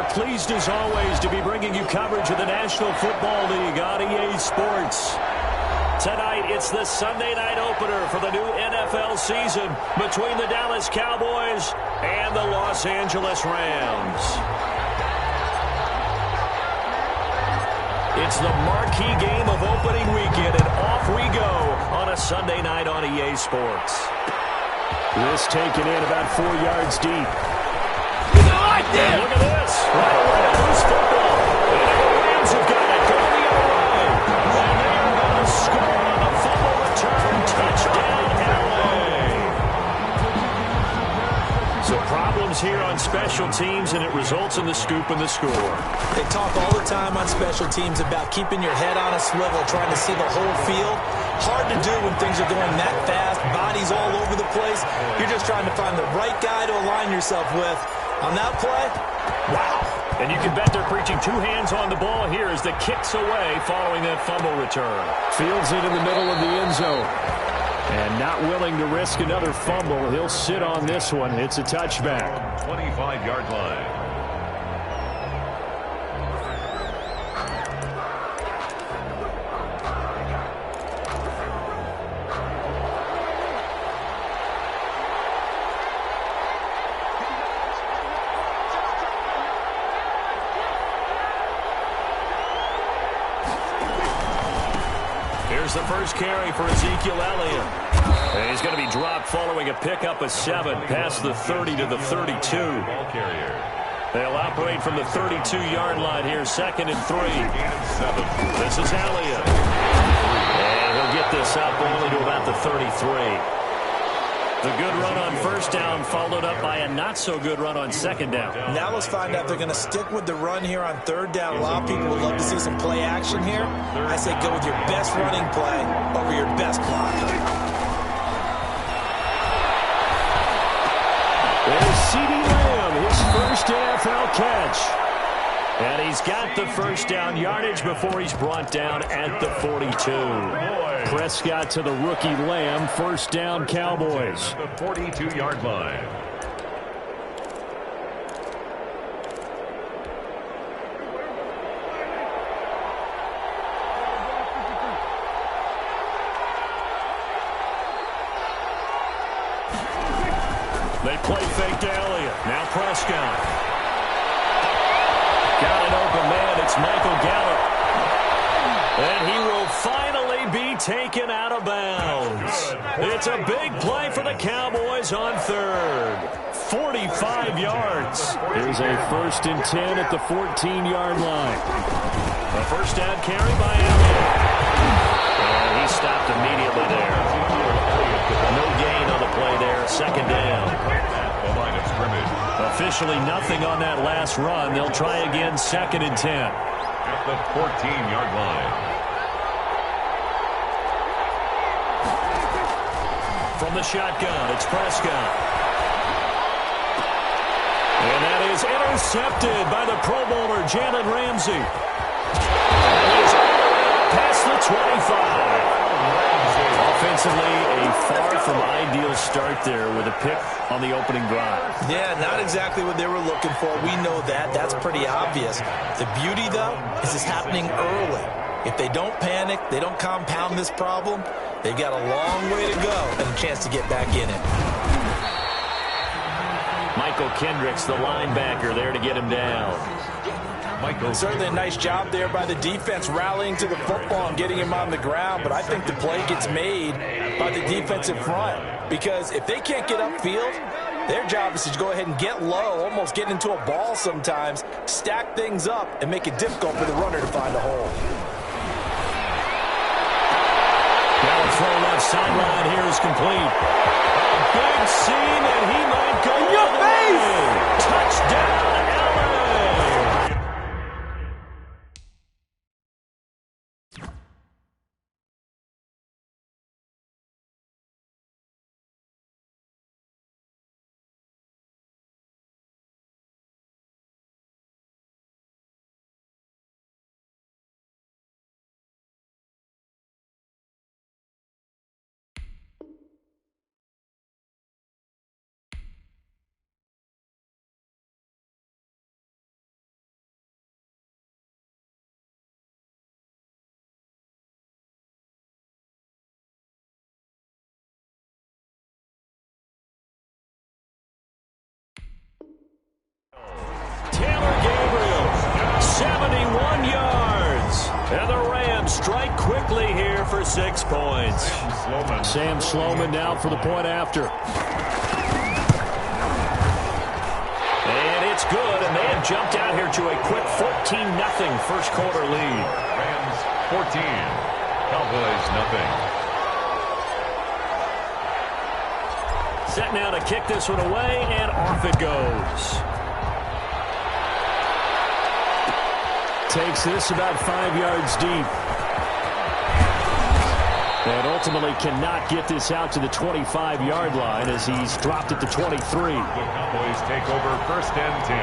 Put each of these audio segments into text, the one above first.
are pleased as always to be bringing you coverage of the National Football League on EA Sports. Tonight, it's the Sunday night opener for the new NFL season between the Dallas Cowboys and the Los Angeles Rams. It's the marquee game of opening weekend, and off we go on a Sunday night on EA Sports. This taken in about 4 yards deep. And look at this. Right away, a loose football. And the Rams have got it going the other way. And they are going to score on the fumble return. Touchdown, LA. So problems here on special teams, and it results in the scoop and the score. They talk all the time on special teams about keeping your head on a swivel, trying to see the whole field. Hard to do when things are going that fast, bodies all over the place. You're just trying to find the right guy to align yourself with. On that play, wow. And you can bet they're preaching two hands on the ball here as the kick's away following that fumble return. Fields it in the middle of the end zone. And not willing to risk another fumble. He'll sit on this one. It's a touchback. 25-yard line. Here's the first carry for Ezekiel Elliott. And he's going to be dropped following a pickup of 7 past the 30 to the 32. Ball carrier. They'll operate from the 32-yard line here, 2nd and 3. This is Elliott. And he'll get this up only to about the 33. The good run on first down followed up by a not-so-good run on second down. Now let's find out if they're going to stick with the run here on third down. A lot of people would love to see some play action here. I say go with your best running play over your best blocker. There's CeeDee Lamb, his first NFL catch. And he's got the first down yardage before he's brought down at the 42. Prescott to the rookie Lamb, first down Cowboys. The 42-yard line. They play fake to Elliott. Now Prescott. Got an open man. It's Michael Gallup. And he will finally be taken out of bounds. It's a big play for the Cowboys on third. 45 yards. Here's a 1st and 10 at the 14-yard line. A first down carry by Elliott. And he stopped immediately there. No gain on the play there. 2nd down. The line of scrimmage. Officially nothing on that last run. They'll try again, 2nd and 10. At the 14-yard line. From the shotgun, it's Prescott. And that is intercepted by the Pro Bowler, Jalen Ramsey. And he's past the 25. Offensively, a far from ideal start there with a pick on the opening drive. Yeah, not exactly what they were looking for. We know that. That's pretty obvious. The beauty, though, is it's happening early. If they don't panic, they don't compound this problem, they've got a long way to go and a chance to get back in it. Michael Kendricks, the linebacker, there to get him down. Certainly a nice job there by the defense rallying to the football and getting him on the ground, but I think the play gets made by the defensive front because if they can't get upfield, their job is to go ahead and get low, almost get into a ball sometimes, stack things up, and make it difficult for the runner to find a hole. Now a throw left sideline here is complete. A big seam, and he might go in your face. Touchdown, 71 yards. And the Rams strike quickly here for 6 points. Sam Sloman now for the point after. And it's good, and they have jumped out here to a quick 14-0 first quarter lead. Rams 14, Cowboys nothing. Set now to kick this one away, and off it goes. Takes this about 5 yards deep. And ultimately cannot get this out to the 25-yard line as he's dropped it to 23. The Cowboys take over first and 10.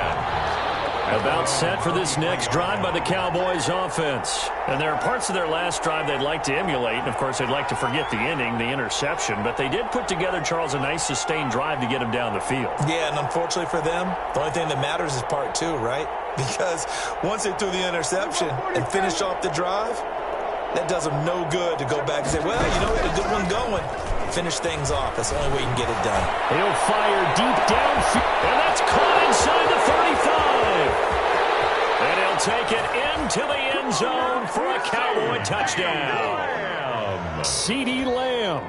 About set for this next drive by the Cowboys offense. And there are parts of their last drive they'd like to emulate. And, of course, they'd like to forget the ending, the interception. But they did put together, Charles, a nice sustained drive to get him down the field. Yeah, and unfortunately for them, the only thing that matters is part 2, right? Because once they threw the interception and finished off the drive, that does them no good to go back and say, well, you know, we had a good one going. Finish things off. That's the only way you can get it done. He'll fire deep downfield. And that's caught inside the 35. And he'll take it into the end zone for a Cowboy touchdown. CeeDee Lamb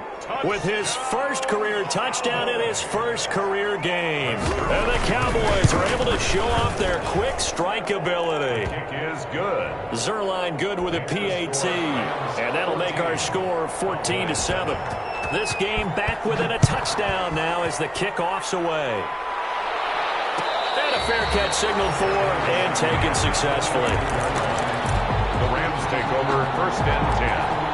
with his first career touchdown in his first career game. And the Cowboys are able to show off their quick strike ability. Kick is good. Zerline good with a PAT. And that'll make our score 14-7. This game back within a touchdown now as the kickoff's away. And a fair catch signaled for and taken successfully. The Rams take over first and 10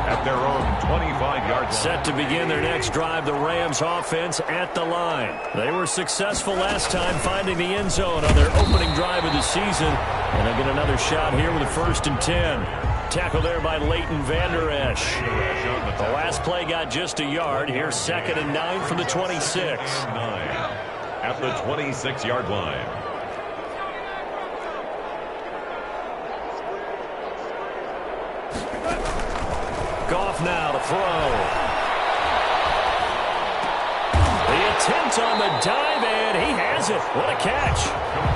at their own 25-yard line. Set to begin their next drive, the Rams offense at the line. They were successful last time finding the end zone on their opening drive of the season. And they'll get another shot here with a first and 10. Tackle there by Leighton Vander Esch. The last play got just a yard. Here's 2nd and 9 from the 26. 9 at the 26-yard line. Goff now to throw. The attempt on the dive, and he has it. What a catch.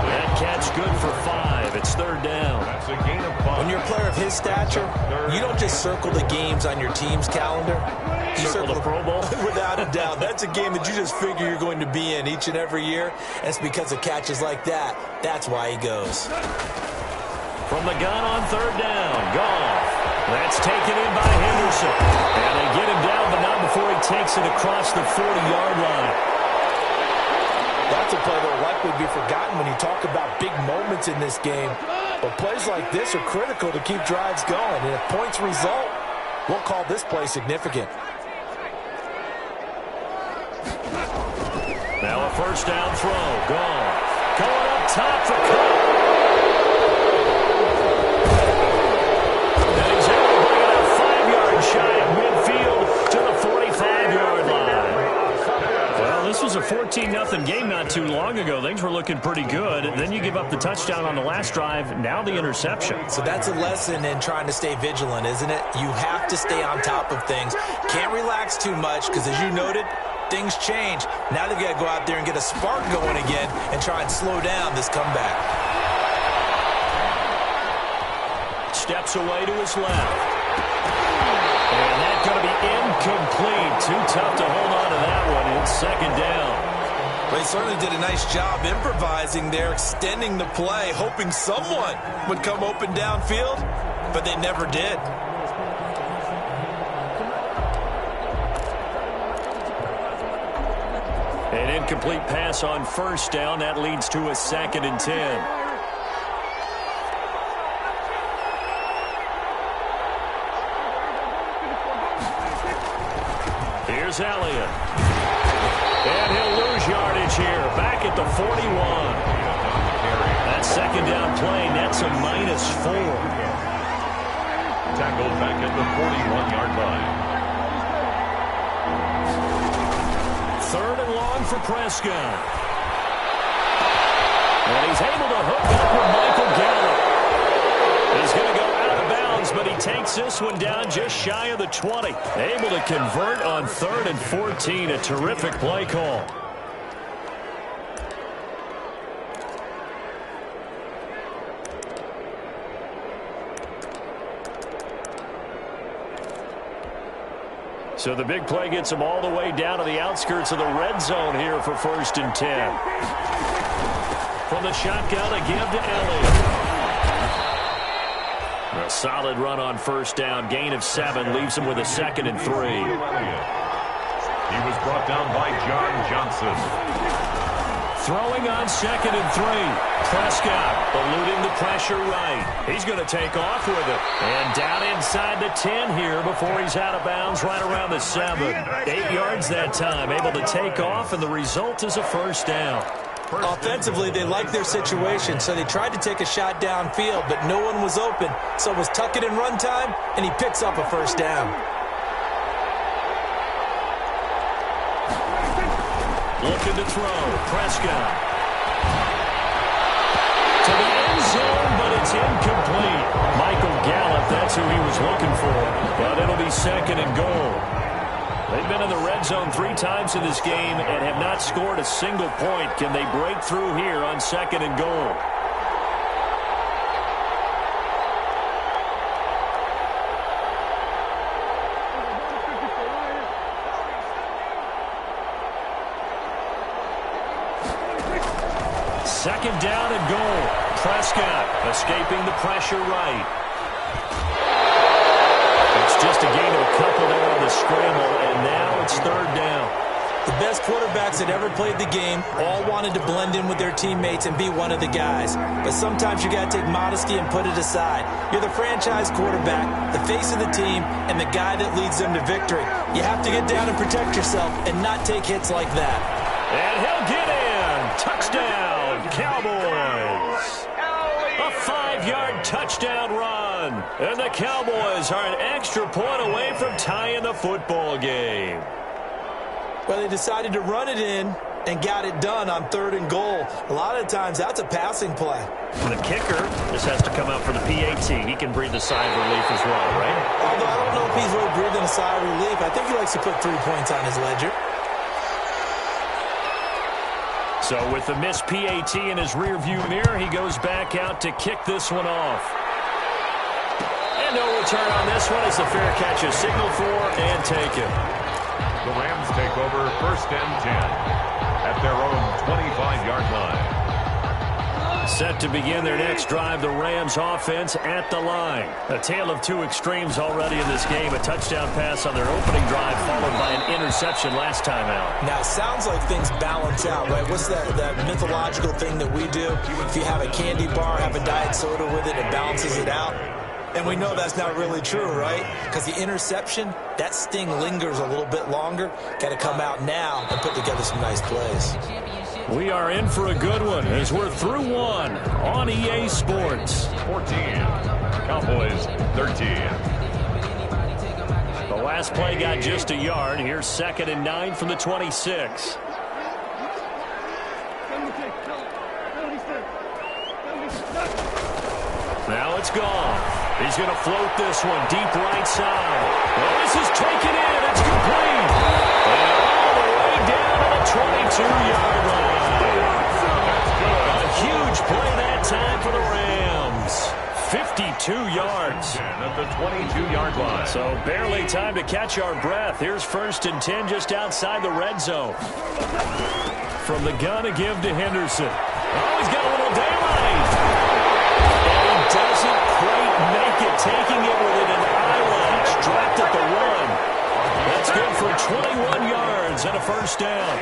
That catch good for 5. It's 3rd down. That's a gain of 5. When you're a player of his stature, you don't just circle the games on your team's calendar. You Circle the Pro Bowl? Without a doubt. That's a game that you just figure you're going to be in each and every year. And it's because of catches like that. That's why he goes. From the gun on 3rd down. Goff. That's taken in by Henderson. And they get him down, but not before he takes it across the 40-yard line. That's a play that will likely be forgotten when you talk about big moments in this game. But plays like this are critical to keep drives going. And if points result, we'll call this play significant. Now a first down throw. Goff. Going up top for Cook. And he's able to bring it up 5 yards shy of midfield to the 45-yard line. Well, this was a 14-0 game not too long ago. Things were looking pretty good. Then you give up the touchdown on the last drive. Now the interception. So that's a lesson in trying to stay vigilant, isn't it? You have to stay on top of things. Can't relax too much because, as you noted, things change. Now they've got to go out there and get a spark going again and try and slow down this comeback. Steps away to his left. And that's going to be incomplete. Too tough to hold on to that one. It's 2nd down. Well, he certainly did a nice job improvising there, extending the play, hoping someone would come open downfield, but they never did. An incomplete pass on 1st down. That leads to a 2nd and 10. Here's Elliott. And he'll lose yardage here. Back at the 41. That 2nd down play nets a -4. Tackled back at the 41-yard line. 3rd and long for Prescott. And he's able to hook up with Michael Gallup. He's going to go out of bounds, but he takes this one down just shy of the 20. Able to convert on 3rd and 14. A terrific play call. So the big play gets them all the way down to the outskirts of the red zone here for 1st and 10. From the shotgun, a give to Elliott. A solid run on 1st down. Gain of 7 leaves him with a 2nd and 3. He was brought down by John Johnson. Throwing on 2nd and 3. Prescott eluding the pressure right. He's going to take off with it. And down inside the 10 here before he's out of bounds right around the 7. 8 yards that time. Able to take off, and the result is a 1st down. Offensively, they liked their situation, so they tried to take a shot downfield, but no one was open. So it was tuck it and run time, and he picks up a 1st down. Looking to throw. Prescott. To the end zone, but it's incomplete. Michael Gallup, that's who he was looking for. But it'll be 2nd and goal. They've been in the red zone 3 times in this game and have not scored a single point. Can they break through here on 2nd and goal? Second down and goal. Prescott escaping the pressure right. It's just a gain of a couple there on the scramble, and now it's 3rd down. The best quarterbacks that ever played the game all wanted to blend in with their teammates and be one of the guys. But sometimes you got to take modesty and put it aside. You're the franchise quarterback, the face of the team, and the guy that leads them to victory. You have to get down and protect yourself and not take hits like that. And he'll get in. Touchdown, Cowboys. A 5-yard touchdown run. And the Cowboys are an extra point away from tying the football game. Well, they decided to run it in and got it done on 3rd and goal. A lot of times, that's a passing play. The kicker just has to come out for the PAT. He can breathe a sigh of relief as well, right? Although I don't know if he's really breathing a sigh of relief. I think he likes to put 3 points on his ledger. So with the missed PAT in his rearview mirror, he goes back out to kick this one off. And no return on this one as the fair catch is signaled for and taken. The Rams take over 1st and 10 at their own 25-yard line. Set to begin their next drive, the Rams offense at the line. A tale of 2 extremes already in this game. A touchdown pass on their opening drive followed by an interception last time out. Now, it sounds like things balance out, right? What's that mythological thing that we do? If you have a candy bar, have a diet soda with it, it balances it out. And we know that's not really true, right? Because the interception, that sting lingers a little bit longer. Got to come out now and put together some nice plays. We are in for a good one as we're through 1 on EA Sports. 14, Cowboys 13. The last play got just a yard. Here's 2nd and 9 from the 26. Now it's gone. He's going to float this one deep right side. Well, this is taken in. It's complete. And all the way down to the 22-yard line. A huge play that time for the Rams. 52 yards. At the 22-yard line. So barely time to catch our breath. Here's 1st and 10 just outside the red zone. From the gun, a give to Henderson. Oh, he's got a little daylight. And he doesn't quite make it, taking it within an eyelash. Dropped at the 1. That's good for 21 yards and a 1st down.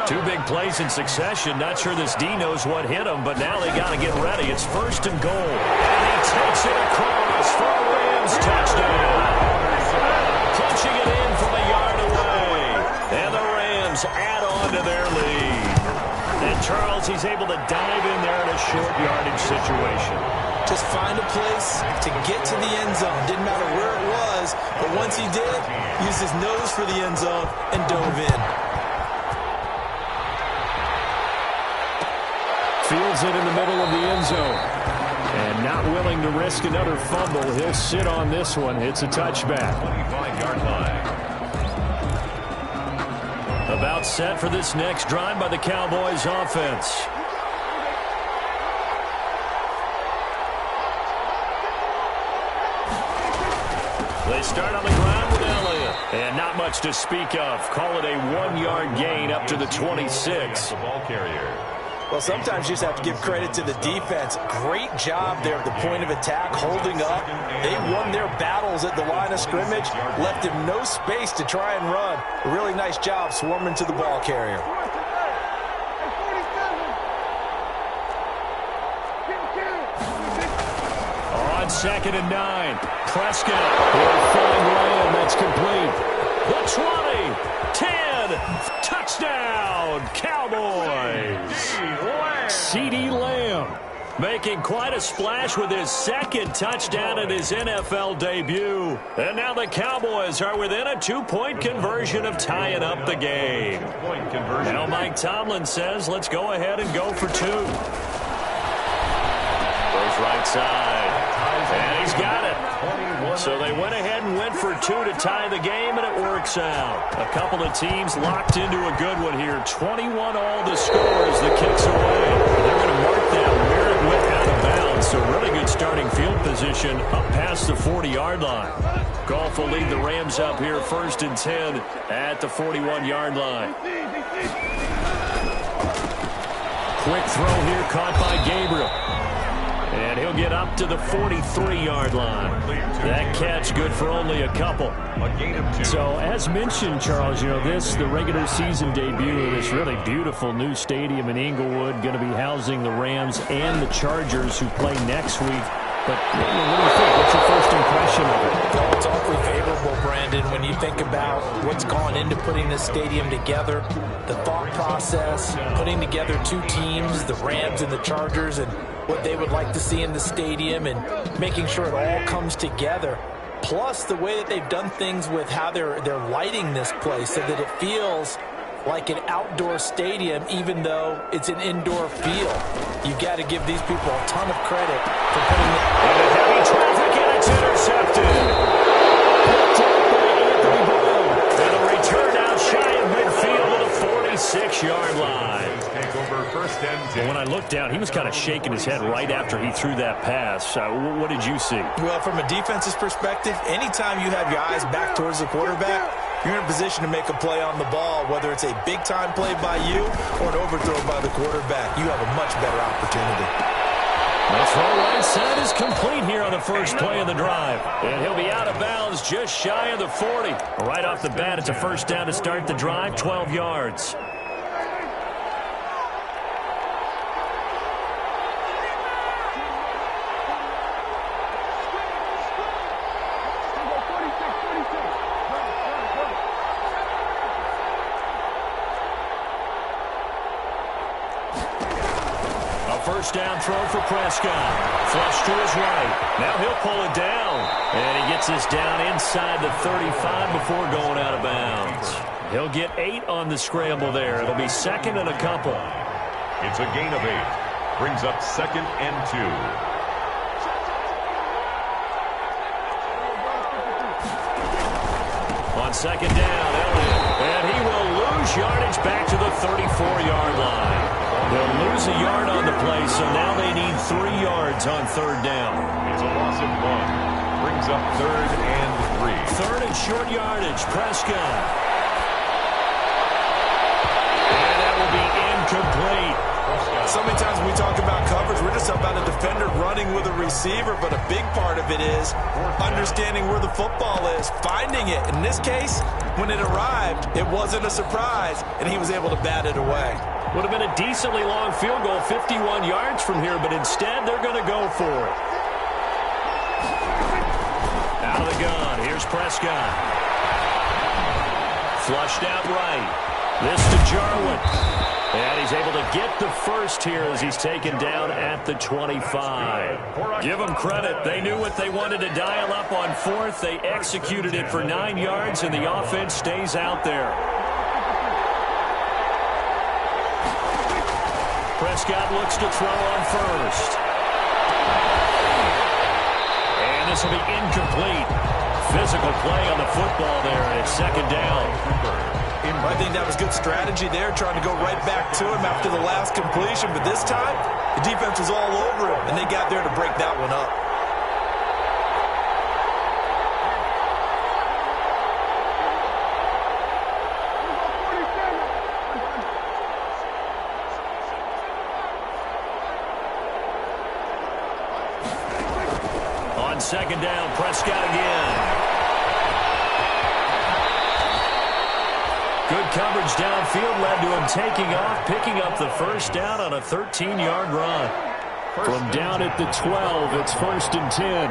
2 big plays in succession. Not sure this D knows what hit him, but now they got to get ready. It's 1st and goal. And he takes it across for a Rams touchdown. Punching it in from a yard away. And the Rams add on to their lead. And Charles, he's able to dive in there in a short yardage situation. Just find a place to get to the end zone. Didn't matter where it was, but once he did, used his nose for the end zone and dove in. Fields it in the middle of the end zone. And not willing to risk another fumble. He'll sit on this one. It's a touchback. 25-yard line. About set for this next drive by the Cowboys offense. They start on the ground with Elliott. And not much to speak of. Call it a 1-yard gain up to the 26. The ball carrier. Well, sometimes you just have to give credit to the defense. Great job there at the point of attack, holding up. They won their battles at the line of scrimmage, left him no space to try and run. A really nice job swarming to the ball carrier. On 2nd and 9, Prescott will find Lamb. That's complete. The 20, 10, touchdown, Cowboys. CeeDee Lamb making quite a splash with his 2nd touchdown in his NFL debut. And now the Cowboys are within a 2-point conversion of tying up the game. Now Mike Tomlin says, let's go ahead and go for 2. Goes right side. And he's got it. So they went ahead and went for 2 to tie the game, and it works out. A couple of teams locked into a good one here. 21 all the scores. The kick's away. They're going to mark that Merritt with out of bounds. So really good starting field position up past the 40-yard line. Goff will lead the Rams up here 1st and 10 at the 41-yard line. Quick throw here caught by Gabriel. And he'll get up to the 43-yard line. That catch good for only a couple. So, as mentioned, Charles, you know, the regular season debut of this really beautiful new stadium in Inglewood, going to be housing the Rams and the Chargers who play next week. But what do you think? What's your first impression of it? Oh, it's awfully favorable, Brandon, when you think about what's gone into putting this stadium together, the thought process, putting together 2 teams, the Rams and the Chargers, and what they would like to see in the stadium, and making sure it all comes together. Plus, the way that they've done things with how they're lighting this place so that it feels like an outdoor stadium, even though it's an indoor field. You've got to give these people a ton of credit for putting it. And heavy traffic, and it's intercepted. Picked up by Anthony Brown. And a return out shy of midfield to the 46-yard line. Take over 1st and 10. When I looked down, he was kind of shaking his head right after he threw that pass. What did you see? Well, from a defense's perspective, anytime you have your eyes back towards the quarterback, you're in a position to make a play on the ball, whether it's a big-time play by you or an overthrow by the quarterback. You have a much better opportunity. The throw right side is complete here on the first play of the drive. And he'll be out of bounds just shy of the 40. Right off the bat, it's a 1st down to start the drive, 12 yards. First down throw for Prescott. Flush to his right. Now he'll pull it down. And he gets this down inside the 35 before going out of bounds. He'll get 8 on the scramble there. It'll be 2nd and a couple. It's a gain of 8. Brings up 2nd and 2. On 2nd down, Elliott. And he will lose yardage back to the 34-yard line. They'll lose a yard on the play, so now they need 3 yards on 3rd down. It's a loss of 1. Brings up 3rd and 3. 3rd and short yardage, Prescott. And that will be incomplete. So many times when we talk about coverage, we're just about a defender running with a receiver, but a big part of it is understanding where the football is, finding it. In this case, when it arrived, it wasn't a surprise, and he was able to bat it away. Would have been a decently long field goal, 51 yards from here, but instead they're going to go for it. Out of the gun, here's Prescott. Flushed out right. This to Jarwin. And he's able to get the first here as he's taken down at the 25. Give them credit. They knew what they wanted to dial up on 4th. They executed it for 9 yards, and the offense stays out there. Prescott looks to throw on 1st. And this will be incomplete. Physical play on the football there, and it's 2nd down. I think that was good strategy there, trying to go right back to him after the last completion. But this time, the defense was all over him, and they got there to break that one up. coverage downfield led to him taking off, picking up the first down on a 13-yard run. From down at the 12, it's 1st and 10.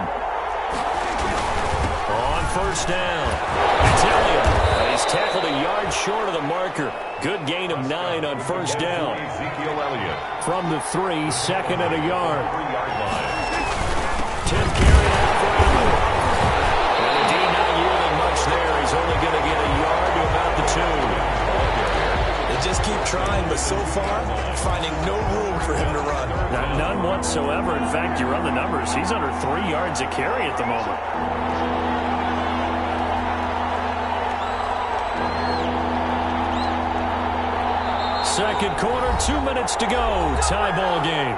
On first down, it's Elliott. He's tackled a yard short of the marker. Good gain of 9 on first down. From the 3, 2nd and a yard. 10th carry out for Elliott. And the D not yielding much there. He's only going to get a yard to about the 2. They just keep trying, but so far, finding no room for him to run. None whatsoever. In fact, you run the numbers. He's under 3 yards a carry at the moment. Second quarter, 2 minutes to go. Tie ball game.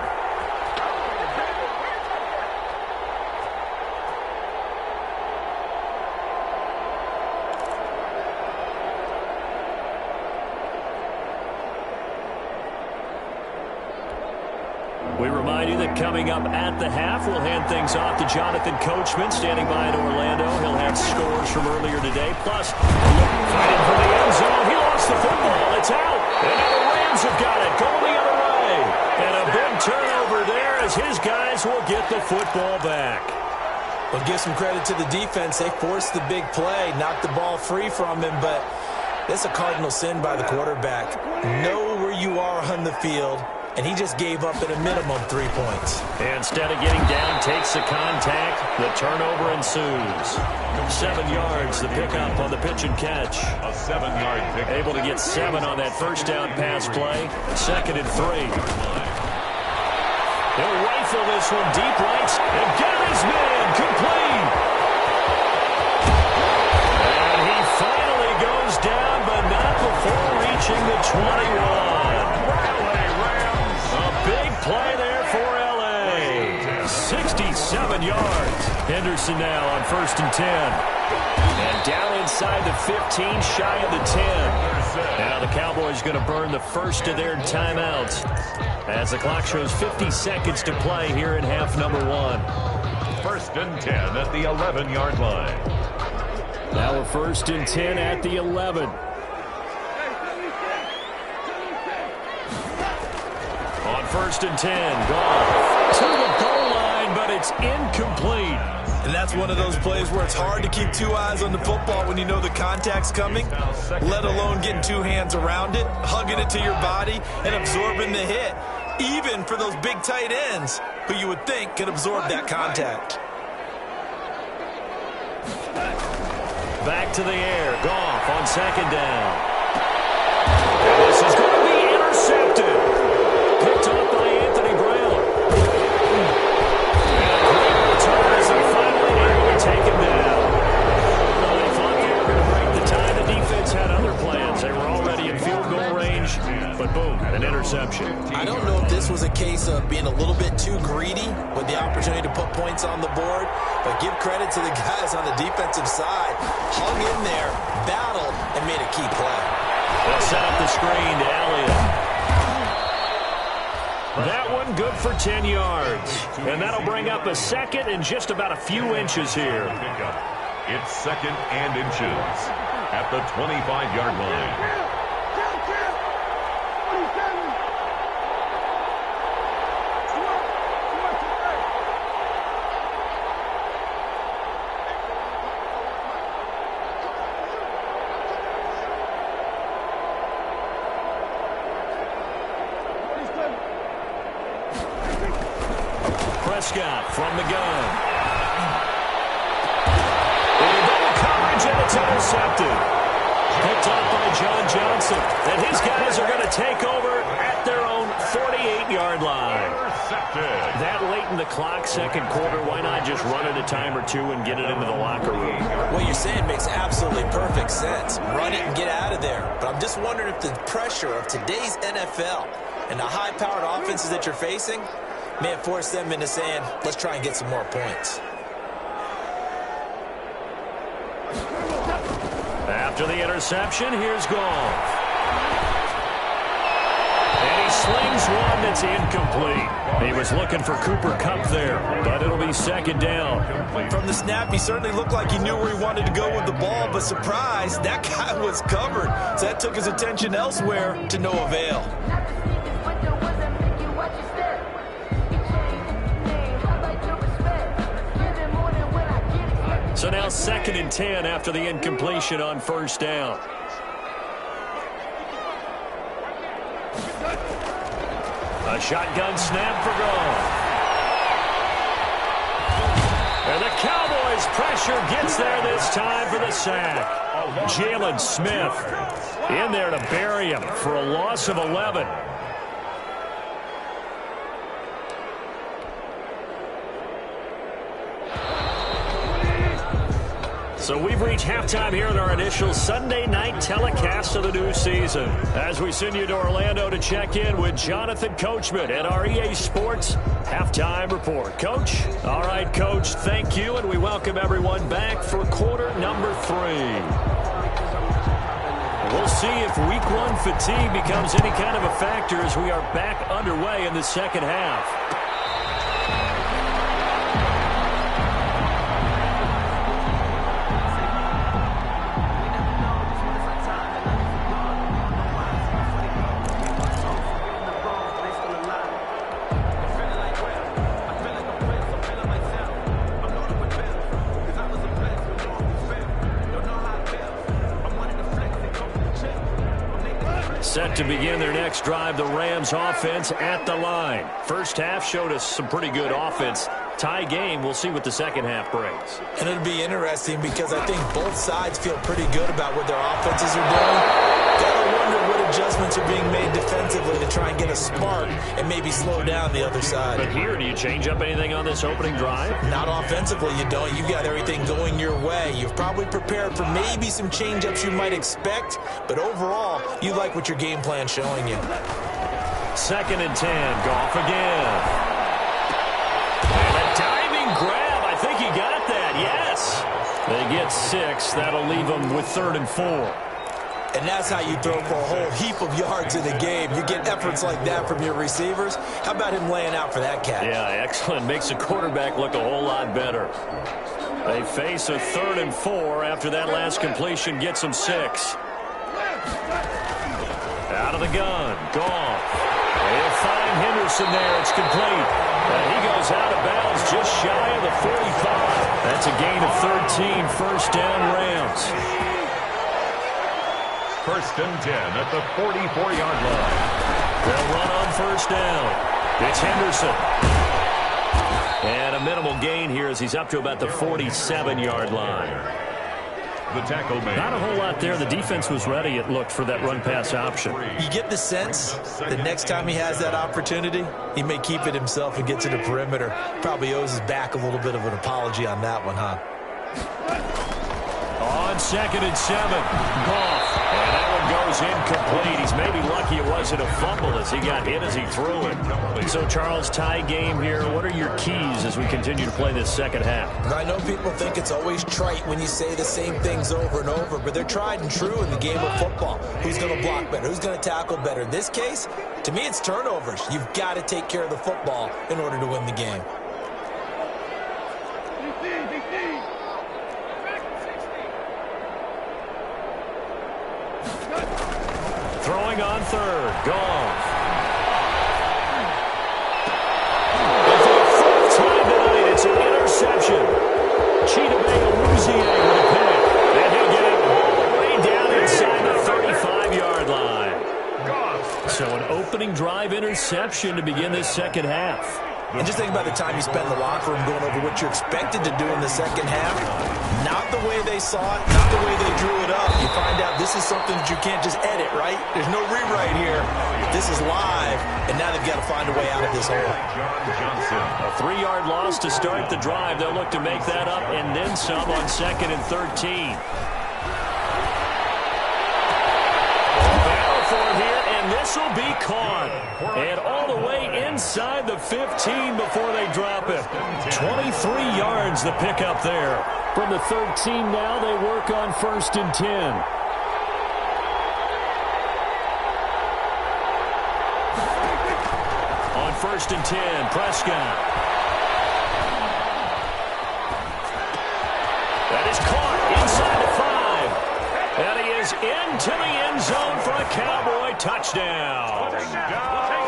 We remind you that coming up at the half, we'll hand things off to Jonathan Coachman, standing by in Orlando. He'll have scores from earlier today. Plus, fighting for the end zone. He lost the football. It's out. And now the Rams have got it. Going the other way. And a big turnover there as his guys will get the football back. Well, give some credit to the defense. They forced the big play, knocked the ball free from him, but that's a cardinal sin by the quarterback. Know where you are on the field, and he just gave up at a minimum 3 points. Instead of getting down, takes the contact. The turnover ensues. 7 yards, the pickup on the pitch and catch. A 7-yard pick. Able to get 7 on that first down pass play. 2nd and 3. He'll rifle this one deep right. And get his man complete. And he finally goes down, but not before reaching the 21. A big play there for L.A. 67 yards. Henderson now on 1st and 10. And down inside the 15, shy of the 10. Now the Cowboys going to burn the first of their timeouts as the clock shows 50 seconds to play here in half number 1. 1st and 10 at the 11-yard line. Now we're 1st and 10 at the 11. On 1st and 10, Goff to the goal line, but it's incomplete. And that's one of those plays where it's hard to keep 2 eyes on the football when you know the contact's coming, let alone getting 2 hands around it, hugging it to your body, and absorbing the hit, even for those big tight ends who you would think could absorb that contact. Back to the air, Goff on 2nd down. And this is going to be intercepted. Picked up by Anthony Brown. And a great return as they finally able to take him down. Well, they thought they were going to break the tie. The defense had other plans. They were already in field goal range, but boom, an interception. I don't know if this was a case of being a little bit too greedy with the opportunity to put points on the board, but give credit to the guys on the defensive side. Hung in there, battled, and made a key play. They'll set up the screen to Elliott. That one good for 10 yards. And that'll bring up a second and just about a few inches here. It's 2nd and inches at the 25-yard line. Prescott from the gun. Into double coverage, and it's intercepted. Picked up by John Johnson. And his guys are going to take over at their own 48-yard line. That late in the clock, second quarter, why not just run it a time or two and get it into the locker room? What you're saying makes absolutely perfect sense. Run it and get out of there. But I'm just wondering if the pressure of today's NFL and the high-powered offenses that you're facing may have forced them into saying, let's try and get some more points. After the interception, here's Goff. And he slings one that's incomplete. He was looking for Cooper Kupp there, but it'll be second down. From the snap, he certainly looked like he knew where he wanted to go with the ball, but surprise, that guy was covered. So that took his attention elsewhere to no avail. So now 2nd and 10 after the incompletion on first down. A shotgun snap for goal. And the Cowboys pressure gets there this time for the sack. Jalen Smith in there to bury him for a loss of 11. So we've reached halftime here in our initial Sunday night telecast of the new season. As we send you to Orlando to check in with Jonathan Coachman at our EA Sports Halftime Report. Coach? All right, Coach, thank you, and we welcome everyone back for quarter number 3. We'll see if week 1 fatigue becomes any kind of a factor as we are back underway in the second half. Set to begin their next drive, the Rams offense at the line. First half showed us some pretty good offense. Tie game, we'll see what the second half brings. And it'll be interesting because I think both sides feel pretty good about what their offenses are doing. Gotta wonder what adjustments are being made defensively to try and get a spark and maybe slow down the other side. But here, do you change up anything on this opening drive? Not offensively, you don't. You've got everything going your way. You've probably prepared for maybe some change-ups you might expect, but overall, you like what your game plan's showing you. 2nd and 10, Goff again. And a diving grab. I think he got that, yes. They get 6. That'll leave them with 3rd and 4. And that's how you throw for a whole heap of yards in a game. You get efforts like that from your receivers. How about him laying out for that catch? Yeah, excellent. Makes the quarterback look a whole lot better. They face a 3rd and 4 after that last completion gets them 6. Out of the gun, Goff. They'll find Henderson there. It's complete. And he goes out of bounds just shy of the 45. That's a gain of 13. First down, Rams. 1st and 10 at the 44-yard line. They'll run on first down. It's Henderson. And a minimal gain here as he's up to about the 47-yard line. The tackle made. Not a whole lot there. The defense was ready, it looked, for that run-pass option. You get the sense that next time he has that opportunity, he may keep it himself and get to the perimeter. Probably owes his back a little bit of an apology on that one, huh? On 2nd and 7, Goff. And that one goes incomplete. He's maybe lucky it wasn't a fumble as he got hit as he threw it. So, Charles, tie game here. What are your keys as we continue to play this second half? I know people think it's always trite when you say the same things over and over, but they're tried and true in the game of football. Who's going to block better? Who's going to tackle better? In this case, to me, it's turnovers. You've got to take care of the football in order to win the game. Throwing on 3rd, Goff. And for the 4th time tonight, it's an interception. Chidobe-Awuzie with a pick. And he'll get it all the way down inside the 35-yard line. So an opening drive interception to begin this second half. And just think about the time you spent in the locker room going over what you're expected to do in the second half. Not the way they saw it, not the way they drew it up. You find out this is something that you can't just edit, right? There's no rewrite here. This is live, and now they've got to find a way out of this hole. A 3-yard loss to start the drive. They'll look to make that up and then some on 2nd and 13. Battle for it here, and this will be caught. And all the way inside the 15 before they drop it. 23 yards the pickup there. From the 13 now, they work on 1st and 10. On first and 10. Prescott. That is caught inside the 5. And he is into the end zone for a Cowboy touchdown.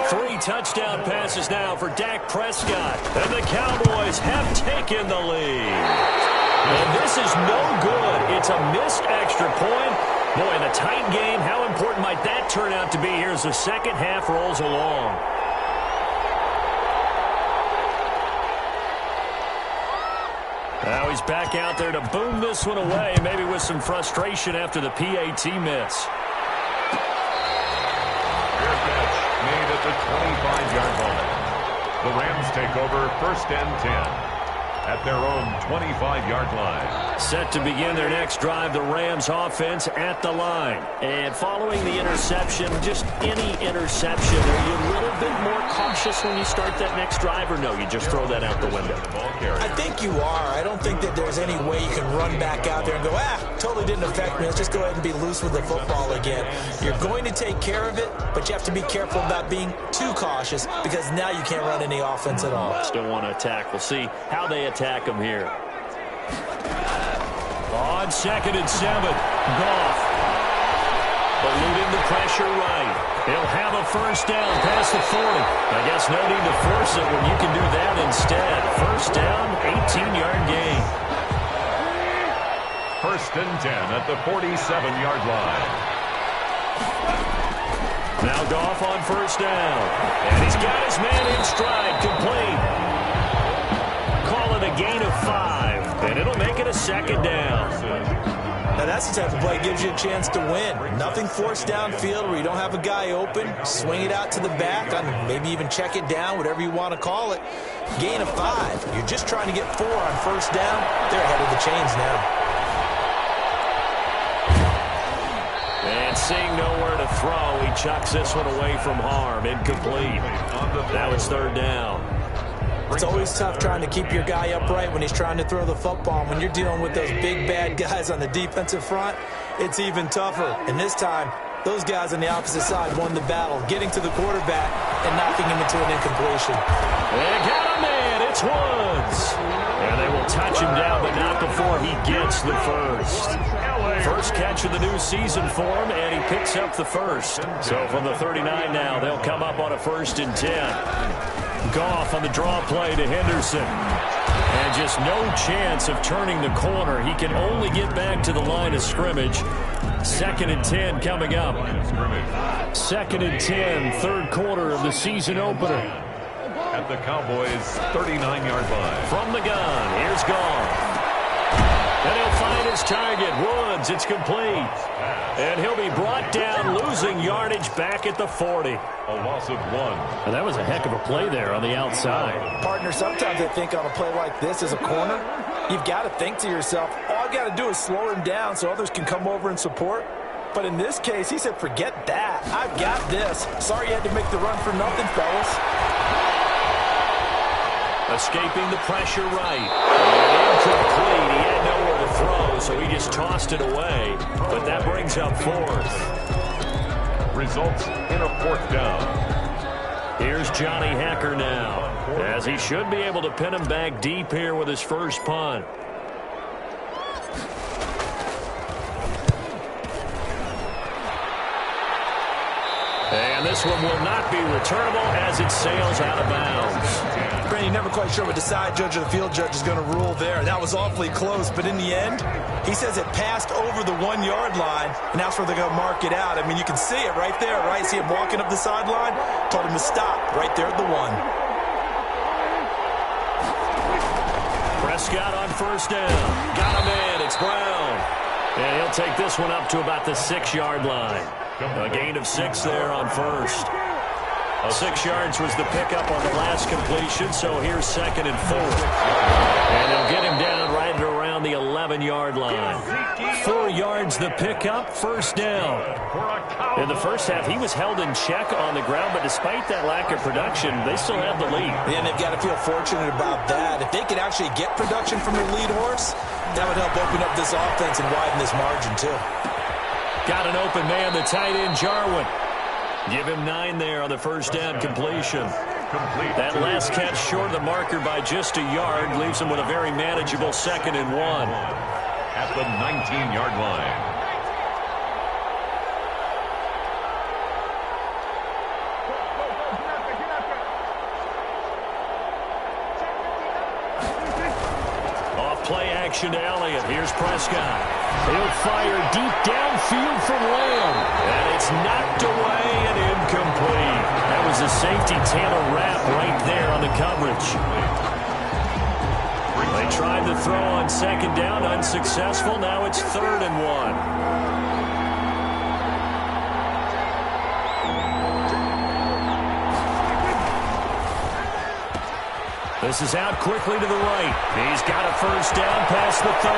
3 touchdown passes now for Dak Prescott. And the Cowboys have taken the lead. And this is no good. It's a missed extra point. Boy, in a tight game, how important might that turn out to be here as the second half rolls along? Now he's back out there to boom this one away, maybe with some frustration after the PAT miss. Fair catch made at the 25-yard line. The Rams take over first and 10 at their own 25-yard line. Set to begin their next drive, the Rams offense at the line. And following the interception, just any interception, are you a little bit more cautious when you start that next drive, or no, you just throw that out the window? I think you are. I don't think that there's any way you can run back out there and go, totally didn't affect me. Let's just go ahead and be loose with the football again. You're going to take care of it, but you have to be careful about being too cautious because now you can't run any offense at all. Still want to attack. We'll see how they attack him here. On second and 7, Goff. Eluding the pressure right. He'll have a first down past the 40. I guess no need to force it when you can do that instead. First down, 18-yard gain. First and 10 at the 47-yard line. Now Goff on first down. And he's got his man in stride, complete. Call it a gain of 5, and it'll make it a second down. Now that's the type of play that gives you a chance to win. Nothing forced downfield where you don't have a guy open. Swing it out to the back, maybe even check it down, whatever you want to call it. Gain of 5. You're just trying to get 4 on first down. They're ahead of the chains now. And seeing nowhere to throw, he chucks this one away from harm. Incomplete. Now it's third down. It's always tough trying to keep your guy upright when he's trying to throw the football. When you're dealing with those big, bad guys on the defensive front, it's even tougher. And this time, those guys on the opposite side won the battle, getting to the quarterback and knocking him into an incompletion. They got a man. It's Woods. And they will touch him down, but not before he gets the first. First catch of the new season for him, and he picks up the first. So from the 39 now, they'll come up on a first and 10. Goff on the draw play to Henderson. And just no chance of turning the corner. He can only get back to the line of scrimmage. Second and 10 coming up. Second and 10, third quarter of the season opener. At the Cowboys' 39-yard line. From the gun, here's Goff. And he'll find his target, Woods. It's complete. And he'll be brought down, losing yardage back at the 40. A loss of 1. And that was a heck of a play there on the outside. Partner, sometimes I think on a play like this as a corner, you've got to think to yourself, all I've got to do is slow him down so others can come over and support. But in this case, he said, forget that. I've got this. Sorry you had to make the run for nothing, fellas. Escaping the pressure right. And incomplete. He had nowhere to throw, so he just tossed it away. But that brings up 4th. Results in a 4th down. Here's Johnny Hacker now, as he should be able to pin him back deep here with his first punt. And this one will not be returnable as it sails out of bounds. You're never quite sure what the side judge or the field judge is going to rule there. That was awfully close, but in the end, he says it passed over the 1-yard line, and that's where they're going to mark it out. I mean, you can see it right there, right? See him walking up the sideline? Told him to stop right there at the 1. Prescott on first down. Got a man. It's Brown. And he'll take this one up to about the 6-yard line. A gain of 6 there on first. 6 yards was the pickup on the last completion, so here's second and 4. And they'll get him down right at around the 11-yard line. 4 yards the pickup, first down. In the first half, he was held in check on the ground, but despite that lack of production, they still have the lead. And they've got to feel fortunate about that. If they could actually get production from their lead horse, that would help open up this offense and widen this margin, too. Got an open man, the tight end, Jarwin. Give him 9 there on the first down completion. Complete. That last catch short of the marker by just a yard leaves him with a very manageable 2nd and 1. At the 19-yard line. Play action to Elliott. Here's Prescott. He'll fire deep downfield from Lamb. And it's knocked away and incomplete. That was a safety Taylor Rapp right there on the coverage. They tried to throw on 2nd down, unsuccessful. Now it's 3rd and 1. This is out quickly to the right. He's got a 1st down past the 30.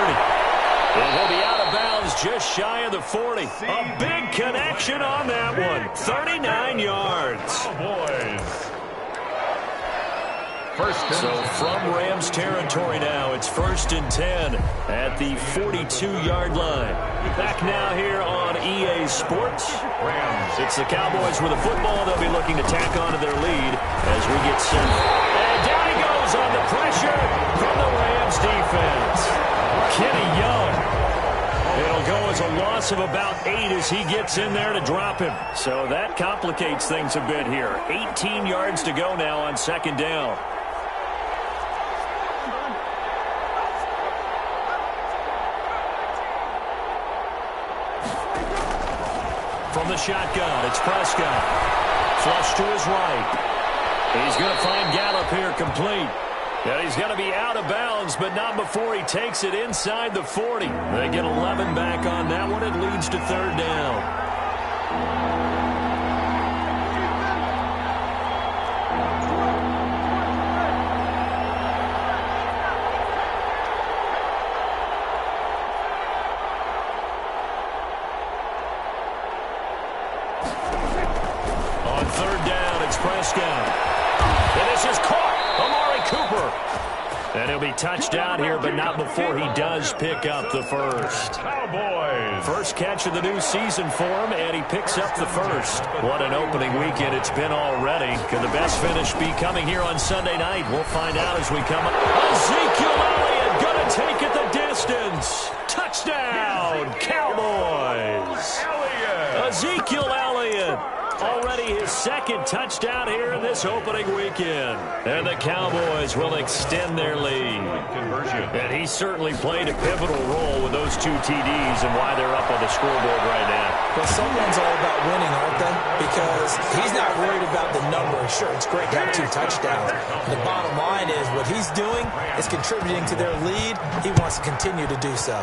And he'll be out of bounds just shy of the 40. A big connection on that one. 39 yards. Oh, boys. So from Rams territory now, it's 1st and 10 at the 42-yard line. Back now here on EA Sports. It's the Cowboys with a football. They'll be looking to tack onto their lead as we get set. And down he goes on the pressure from the Rams defense. Kenny Young. It'll go as a loss of about 8 as he gets in there to drop him. So that complicates things a bit here. 18 yards to go now on 2nd down. From the shotgun, it's Prescott. Flush to his right. He's going to find Gallup here complete. And he's going to be out of bounds, but not before he takes it inside the 40. They get 11 back on that one. It leads to 3rd down. On 3rd down, it's Prescott. And this is caught. Amari Cooper. And he'll be touched out here, but not before he does pick up the 1st. Cowboys. First catch of the new season for him, and he picks up the 1st. What an opening weekend it's been already. Could the best finish be coming here on Sunday night? We'll find out as we come up. Ezekiel Elliott going to take it the distance. Touchdown, Cowboys. Ezekiel Elliott. Already his 2nd touchdown here in this opening weekend. And the Cowboys will extend their lead. Conversion. And he certainly played a pivotal role with those 2 TDs and why they're up on the scoreboard right now. Well, someone's all about winning, aren't they? Because he's not worried about the number. Sure, it's great to have 2 touchdowns. The bottom line is what he's doing is contributing to their lead. He wants to continue to do so.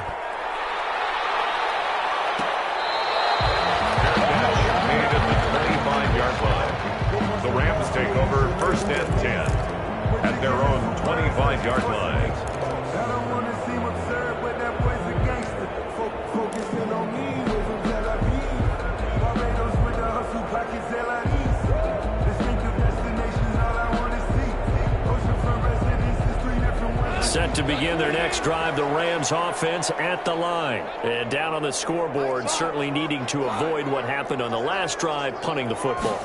The Rams take over 1st and 10 at their own 25-yard line. Set to begin their next drive, the Rams offense at the line. And down on the scoreboard, certainly needing to avoid what happened on the last drive, punting the football.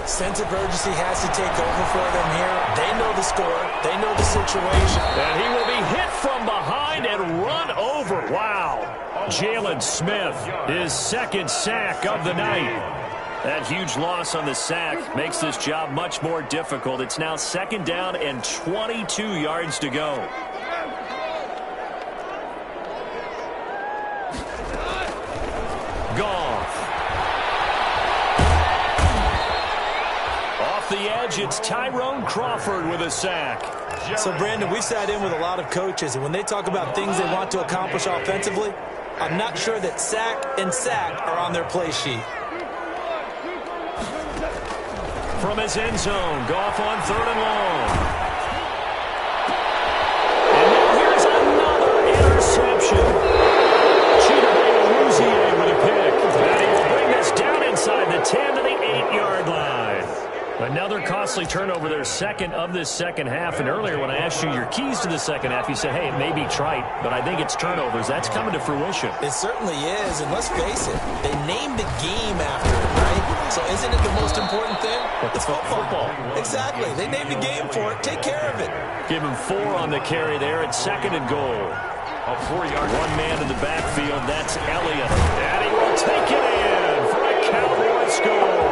Sense of urgency has to take over for them here. They know the score. They know the situation. And he will be hit from behind and run over. Wow. Jalen Smith, his 2nd sack of the night. That huge loss on the sack makes this job much more difficult. It's now 2nd down and 22 yards to go. Goff. Off the edge, it's Tyrone Crawford with a sack. So, Brandon, we've sat in with a lot of coaches, and when they talk about things they want to accomplish offensively, I'm not sure that sack and sack are on their play sheet. From his end zone, Goff on 3rd and long. And now here's another interception. Chidobe with a pick. And he will bring this down inside the 10 to the 8-yard line. Another costly obviously turnover their second of this second half. And earlier when I asked you your keys to the second half, you said, hey, it may be trite, but I think it's turnovers. That's coming to fruition. It certainly is. And let's face it, they named the game after it, right? So isn't it the most important thing? It's football. Exactly. They named the game for it. Take care of it. Give him 4 on the carry there at 2nd and goal. A 4-yard. One man in the backfield. That's Elliott. And he will take it in for a Cowboy score.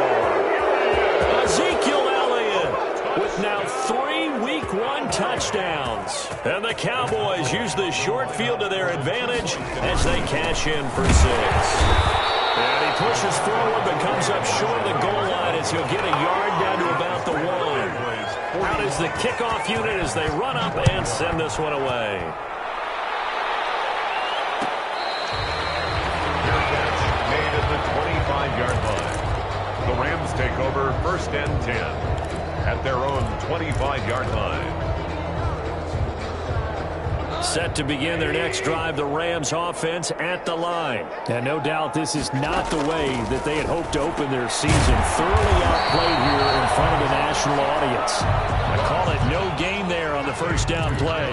Ezekiel Elliott with now 3 Week 1 touchdowns. And the Cowboys use the short field to their advantage as they cash in for 6. And he pushes forward but comes up short of the goal line as he'll get a yard down to about the 1. Out is the kickoff unit as they run up and send this one away. Made at the 25-yard line. The Rams take over 1st and 10 at their own 25-yard line. Set to begin their next drive, the Rams offense at the line. And no doubt this is not the way that they had hoped to open their season. Thoroughly outplayed here in front of the national audience. I call it no gain there on the first down play.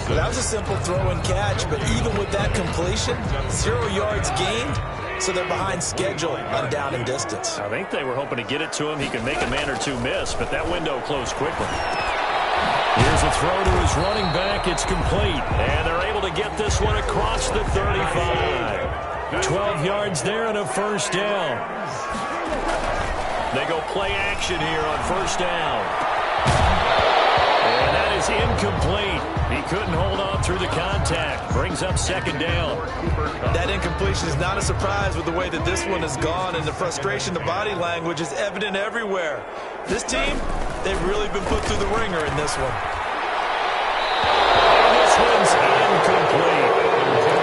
Well, that was a simple throw and catch, but even with that completion, 0 yards gained, so they're behind schedule on down and distance. I think they were hoping to get it to him. He could make a man or two miss, but that window closed quickly. Here's a throw to his running back. It's complete. And they're able to get this one across the 35. 12 yards there and a first down. They go play action here on first down. And that is incomplete. He couldn't hold on through the contact. Brings up 2nd down. That incompletion is not a surprise with the way that this one has gone, and the frustration, the body language is evident everywhere. This team, they've really been put through the ringer in this one. And this one's incomplete.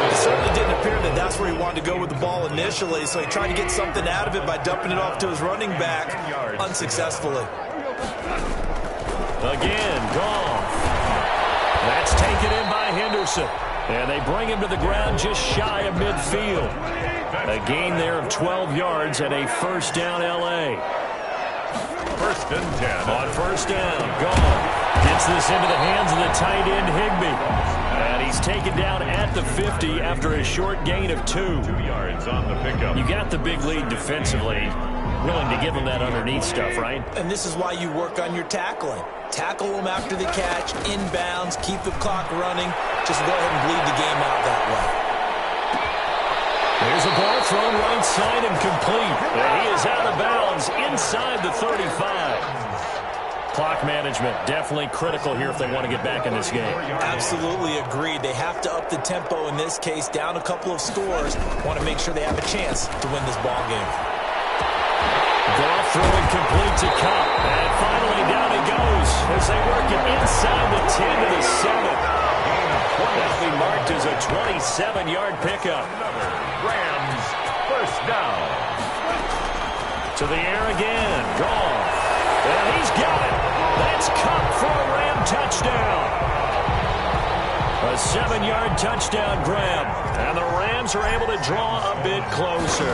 It certainly didn't appear that that's where he wanted to go with the ball initially, so he tried to get something out of it by dumping it off to his running back unsuccessfully. Again, Goff. That's taken in by Henderson. And they bring him to the ground just shy of midfield. A gain there of 12 yards and a first down L.A. 1st and 10. On first down, Goff gets this into the hands of the tight end Higbee. And he's taken down at the 50 after a short gain of 2. 2 yards on the pickup. You got the big lead defensively. Willing to give him that underneath stuff, right? And this is why you work on your tackling. Tackle them after the catch, inbounds, keep the clock running. Just go ahead and bleed the game out that way. There's a ball thrown right side and complete. And he is out of bounds inside the 35. Clock management definitely critical here if they want to get back in this game. Absolutely agreed. They have to up the tempo in this case, down a couple of scores. Want to make sure they have a chance to win this ball game. Goff throwing complete to Cup. And finally down he goes as they work it inside the 10 to the 7. That'll be marked as a 27-yard pickup. Rams, 1st down. To the air again. Goff. And he's got it. That's Cup for a Ram touchdown. A 7-yard touchdown grab. And the Rams are able to draw a bit closer.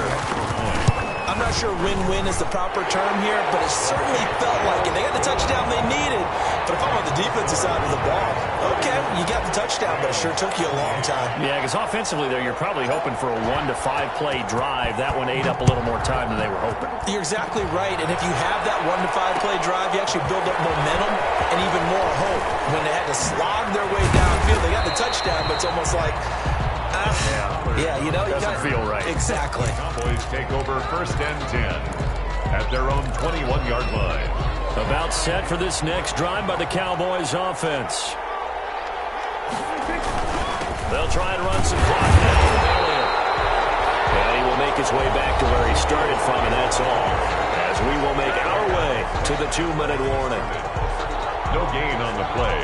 I'm not sure win-win is the proper term here, but it certainly felt like it. They got the touchdown they needed. But if I'm on the defensive side of the ball, okay, you got the touchdown, but it sure took you a long time. Yeah, because offensively there, you're probably hoping for a 1 to 5 play drive. That one ate up a little more time than they were hoping. You're exactly right, and if you have that 1 to 5 play drive, you actually build up momentum and even more hope. When they had to slog their way downfield, they got the touchdown, but it's almost like, yeah, you know, doesn't feel right. Exactly. Cowboys take over 1st and 10 at their own 21-yard line. About set for this next drive by the Cowboys offense. They'll try and run some clock now. And he will make his way back to where he started from, and that's all. As we will make our way to the 2-minute warning. No gain on the play.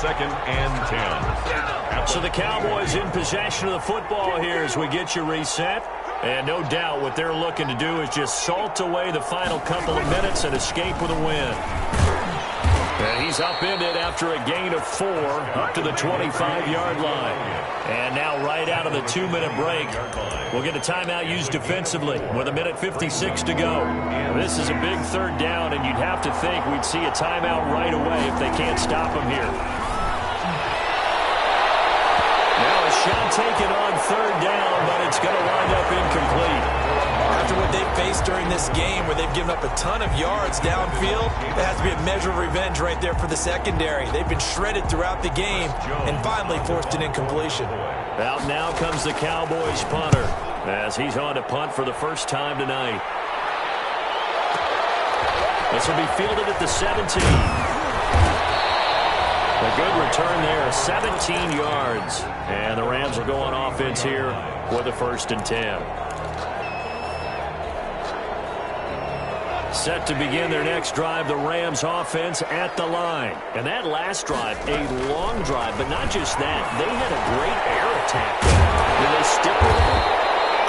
2nd and 10. So the Cowboys in possession of the football here as we get you reset. And no doubt what they're looking to do is just salt away the final couple of minutes and escape with a win. And He's upended after a gain of 4 up to the 25-yard line. And now right out of the 2-minute break, we'll get a timeout used defensively with 1:56 to go. This is a big third down, and you'd have to think we'd see a timeout right away if they can't stop him here. Now a shot taken on third down, but it's going to wind up incomplete. After what they've faced during this game where they've given up a ton of yards downfield, there has to be a measure of revenge right there for the secondary. They've been shredded throughout the game and finally forced an incompletion. Out now comes the Cowboys punter as he's on to punt for the first time tonight. This will be fielded at the 17. A good return there, 17 yards. And the Rams will go on offense here with a 1st and 10. Set to begin their next drive, the Rams offense at the line. And that last drive, a long drive, but not just that. They had a great air attack. Did they stick with it?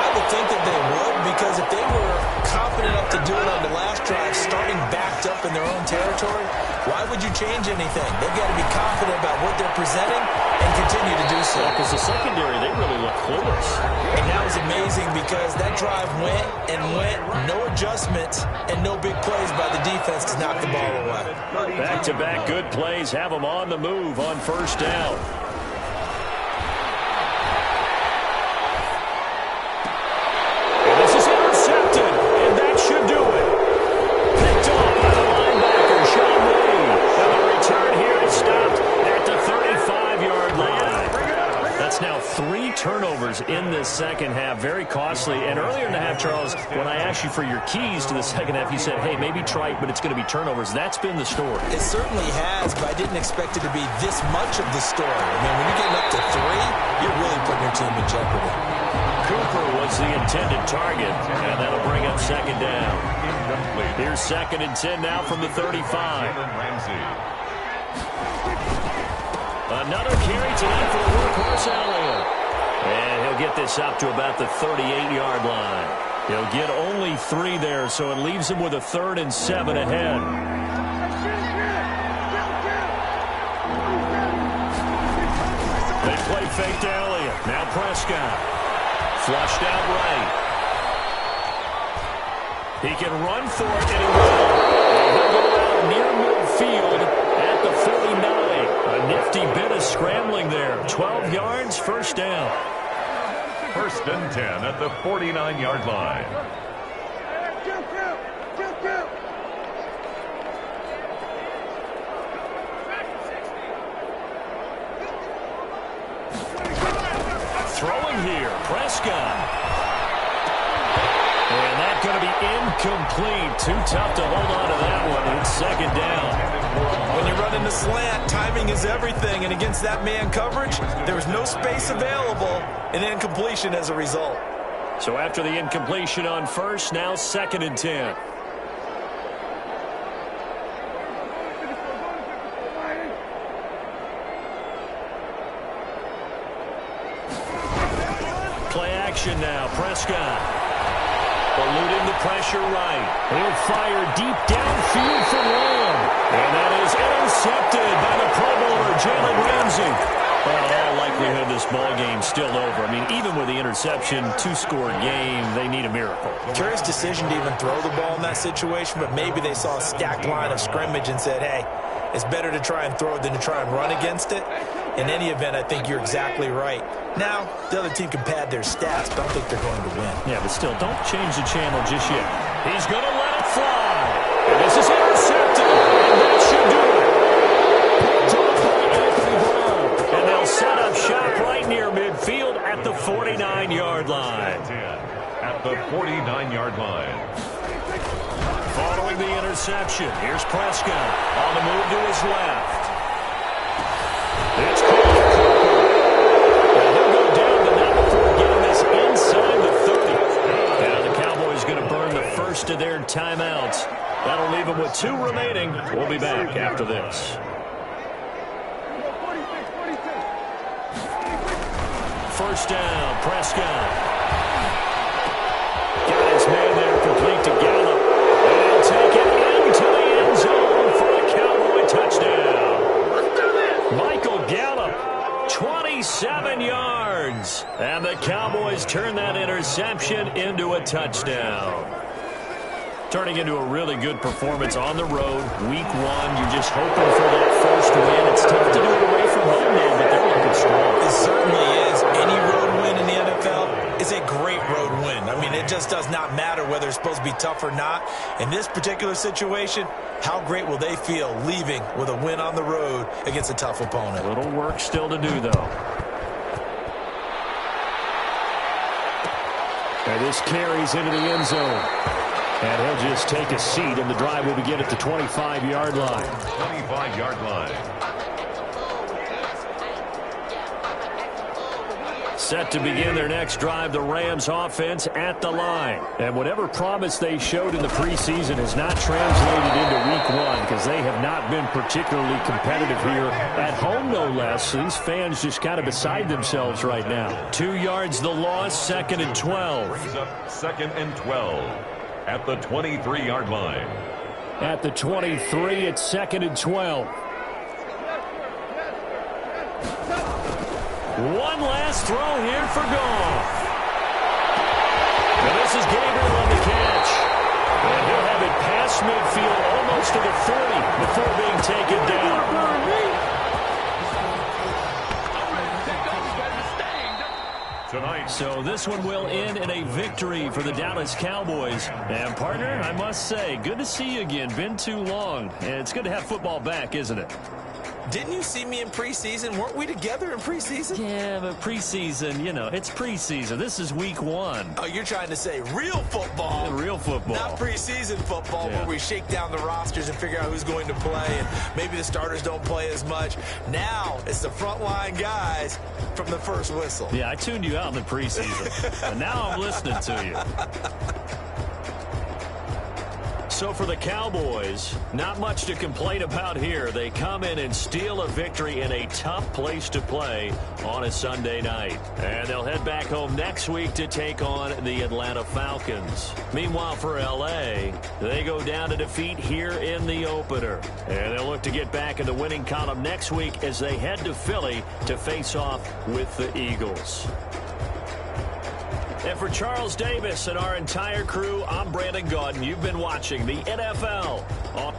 I would think that they would, because if they were confident enough to do it on the last drive, starting backed up in their own territory, why would you change anything? They've got to be confident about what they're presenting and continue to do so. Because the secondary, they really look clueless. And that was amazing because that drive went and went, no adjustments and no big plays by the defense to knock the ball away. Back-to-back good plays have them on the move on 1st down. And this is intercepted, and that should do it. Picked off by the linebacker, Sean Lee. And the return here is stopped at the 35-yard line. That's now 3 turnovers in this second half. Very costly. And earlier in the half, Charles, when I asked you for your keys to the second half, you said, hey, maybe try it, but it's going to be turnovers. That's been the story. It certainly has, but I didn't expect it to be this much of the story. I mean, when you're getting up to 3, you're really putting your team in jeopardy. Cooper was the intended target, and that'll bring up 2nd down. Here's 2nd and 10 now from the 35. Another carry tonight for the workhorse Elliott. And he'll get this up to about the 38-yard line. He'll get only 3 there, so it leaves him with a 3rd and 7 ahead. They play fake to Elliott. Now Prescott. Flushed out right. He can run for it, and he will. And he'll go out near midfield at the 49. A nifty bit of scrambling there. 12 yards, 1st down. 1st and 10 at the 49-yard line. Throwing here, Prescott. And that's going to be incomplete. Too tough to hold on to that one. It's 2nd down. When you're running the slant, timing is everything. And against that man coverage, there was no space available, and incompletion as a result. So after the incompletion on 1st, now 2nd and 10. Play action now. Prescott. Eluding the pressure right. He'll fire deep downfield for Lamb. And that is intercepted by the Pro Bowler, Jalen Ramsey. Well, in all likelihood, this ball game's still over. I mean, even with the interception, 2-score game, they need a miracle. Curious decision to even throw the ball in that situation, but maybe they saw a stacked line of scrimmage and said, hey, it's better to try and throw it than to try and run against it. In any event, I think you're exactly right. Now, the other team can pad their stats, but I don't think they're going to win. Yeah, but still, don't change the channel just yet. He's going to let it fly. And this is intercepted. And that should do it. Picked off by Anthony Brown. And they'll set up shop right near midfield at the 49-yard line. At the 49-yard line. Following the interception, here's Prescott on the move to his left. It's called Cooper. And he'll go down the net before getting this inside the 30. Now the Cowboys going to burn the first of their timeouts. That'll leave them with 2 remaining. We'll be back after this. First down, Prescott. Got his man there complete to Gallup. And he'll take it into the end zone for a Cowboy touchdown. yards. And the Cowboys turn that interception into a touchdown. Turning into a really good performance on the road. Week 1, you're just hoping for that first win. It's tough to do it away from home, though, but they're looking strong. It certainly is. Any road win in the NFL is a great road win. I mean, it just does not matter whether it's supposed to be tough or not. In this particular situation, how great will they feel leaving with a win on the road against a tough opponent? A little work still to do, though. And this carries into the end zone. And he'll just take a seat, and the drive will begin at the 25-yard line. 25-yard line. Set to begin their next drive, the Rams offense at the line. And whatever promise they showed in the preseason has not translated into week 1 because they have not been particularly competitive here at home, no less. These fans just kind of beside themselves right now. 2 yards the loss, 2nd and 12. Brings up 2nd and 12 at the 23-yard line. At the 23, it's 2nd and 12. One last throw here for Goff. And this is Gabriel on the catch. And he'll have it past midfield almost to the 30 before being taken down. Tonight. So this one will end in a victory for the Dallas Cowboys. And, partner, I must say, good to see you again. Been too long. And it's good to have football back, isn't it? Didn't you see me in preseason? Weren't we together in preseason? Yeah, but preseason, you know, it's preseason. This is week 1. Oh, you're trying to say real football. Yeah, real football. Not preseason football where we shake down the rosters and figure out who's going to play, and maybe the starters don't play as much. Now it's the frontline guys from the first whistle. Yeah, I tuned you out in the preseason, and now I'm listening to you. So for the Cowboys, not much to complain about here. They come in and steal a victory in a tough place to play on a Sunday night. And they'll head back home next week to take on the Atlanta Falcons. Meanwhile, for L.A., they go down to defeat here in the opener. And they'll look to get back in the winning column next week as they head to Philly to face off with the Eagles. And for Charles Davis and our entire crew, I'm Brandon Gaudin. You've been watching the NFL on